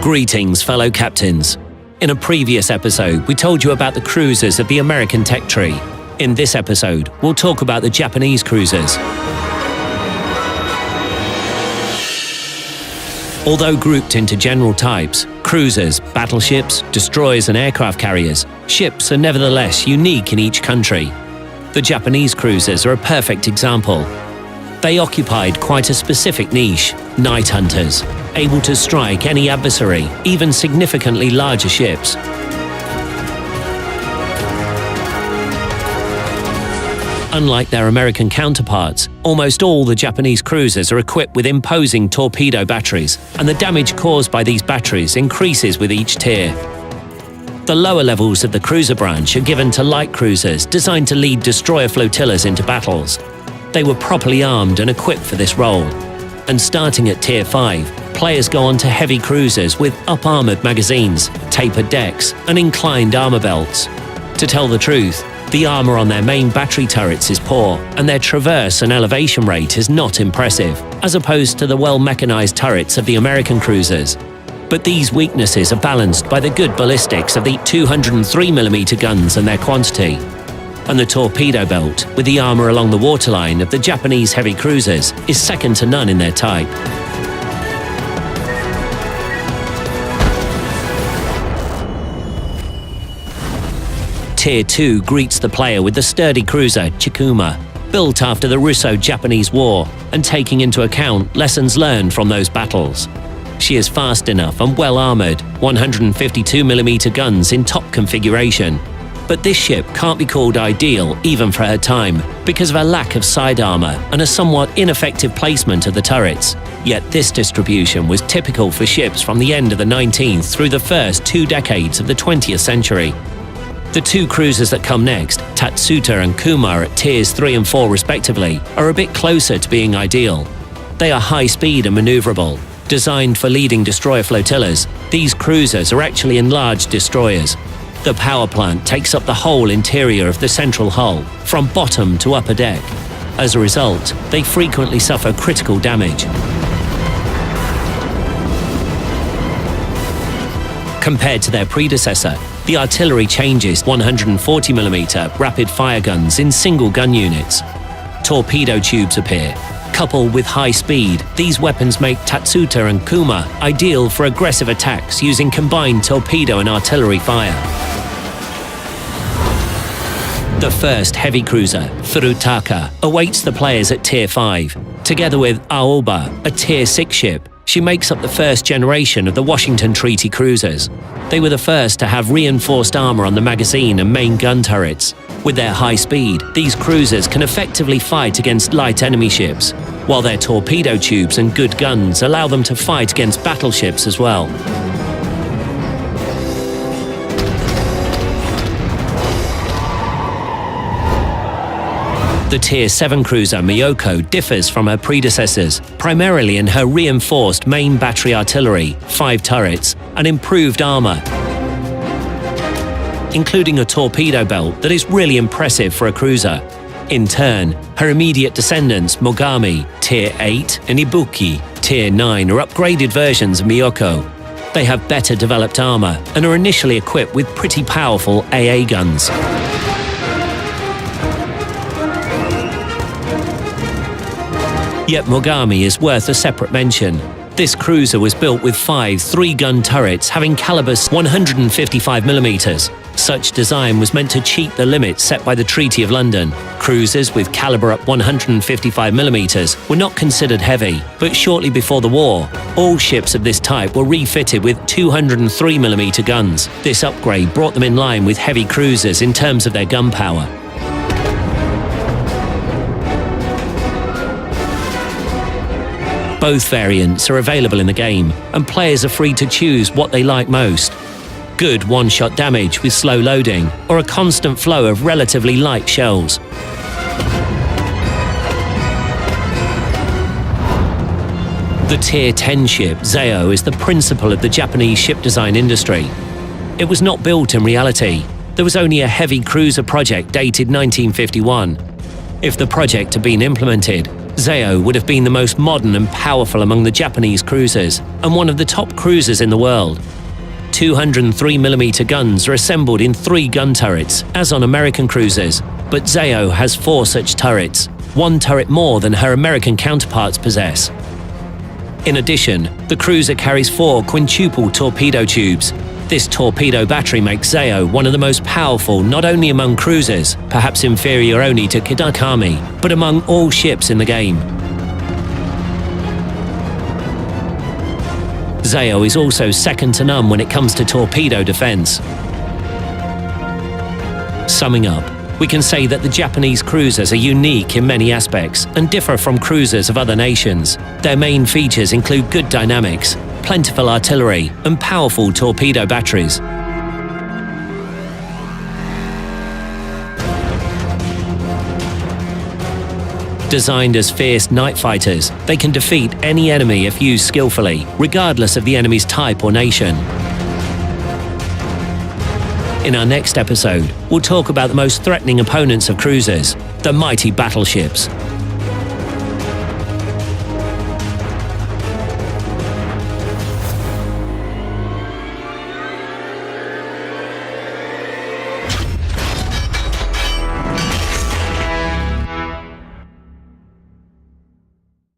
Greetings, fellow captains. In a previous episode, we told you about the cruisers of the American tech tree. In this episode, we'll talk about the Japanese cruisers. Although grouped into general types, cruisers, battleships, destroyers and aircraft carriers, ships are nevertheless unique in each country. The Japanese cruisers are a perfect example. They occupied quite a specific niche, night hunters, able to strike any adversary, even significantly larger ships. Unlike their American counterparts, almost all the Japanese cruisers are equipped with imposing torpedo batteries, and the damage caused by these batteries increases with each tier. The lower levels of the cruiser branch are given to light cruisers designed to lead destroyer flotillas into battles. They were properly armed and equipped for this role. And starting at Tier 5, players go on to heavy cruisers with up-armored magazines, tapered decks, and inclined armor belts. To tell the truth, the armor on their main battery turrets is poor, and their traverse and elevation rate is not impressive, as opposed to the well-mechanized turrets of the American cruisers. But these weaknesses are balanced by the good ballistics of the 203mm guns and their quantity. And the torpedo belt, with the armor along the waterline of the Japanese heavy cruisers, is second to none in their type. Tier 2 greets the player with the sturdy cruiser Chikuma, built after the Russo-Japanese War and taking into account lessons learned from those battles. She is fast enough and well-armored, 152mm guns in top configuration. But this ship can't be called ideal even for her time, because of her lack of side armor and a somewhat ineffective placement of the turrets. Yet this distribution was typical for ships from the end of the 19th through the first 2 decades of the 20th century. The 2 cruisers that come next, Tatsuta and Kuma at tiers 3 and 4 respectively, are a bit closer to being ideal. They are high speed and maneuverable. Designed for leading destroyer flotillas, these cruisers are actually enlarged destroyers. The power plant takes up the whole interior of the central hull, from bottom to upper deck. As a result, they frequently suffer critical damage. Compared to their predecessor, the artillery changes 140mm rapid-fire guns in single gun units. Torpedo tubes appear. Coupled with high speed, these weapons make Tatsuta and Kuma ideal for aggressive attacks using combined torpedo and artillery fire. The first heavy cruiser, Furutaka, awaits the players at Tier 5. Together with Aoba, a Tier 6 ship, she makes up the first generation of the Washington Treaty cruisers. They were the first to have reinforced armor on the magazine and main gun turrets. With their high speed, these cruisers can effectively fight against light enemy ships, while their torpedo tubes and good guns allow them to fight against battleships as well. The Tier 7 cruiser Miyoko differs from her predecessors, primarily in her reinforced main battery artillery, 5 turrets, and improved armor, including a torpedo belt that is really impressive for a cruiser. In turn, her immediate descendants Mogami, Tier 8, and Ibuki, Tier 9, are upgraded versions of Miyoko. They have better developed armor and are initially equipped with pretty powerful AA guns. Yet Mogami is worth a separate mention. This cruiser was built with 5 3-gun turrets having calibers 155mm. Such design was meant to cheat the limits set by the Treaty of London. Cruisers with caliber up 155mm were not considered heavy, but shortly before the war, all ships of this type were refitted with 203mm guns. This upgrade brought them in line with heavy cruisers in terms of their gun power. Both variants are available in the game, and players are free to choose what they like most. Good one-shot damage with slow loading, or a constant flow of relatively light shells. The Tier 10 ship, Zeo, is the principle of the Japanese ship design industry. It was not built in reality. There was only a heavy cruiser project dated 1951. If the project had been implemented, Zao would have been the most modern and powerful among the Japanese cruisers, and one of the top cruisers in the world. 203mm guns are assembled in 3 gun turrets, as on American cruisers, but Zao has 4 such turrets, 1 turret more than her American counterparts possess. In addition, the cruiser carries 4 quintuple torpedo tubes. This torpedo battery makes Zao one of the most powerful not only among cruisers, perhaps inferior only to Kidakami, but among all ships in the game. Zao is also second to none when it comes to torpedo defense. Summing up, we can say that the Japanese cruisers are unique in many aspects and differ from cruisers of other nations. Their main features include good dynamics, plentiful artillery, and powerful torpedo batteries. Designed as fierce night fighters, they can defeat any enemy if used skillfully, regardless of the enemy's type or nation. In our next episode, we'll talk about the most threatening opponents of cruisers, the mighty battleships.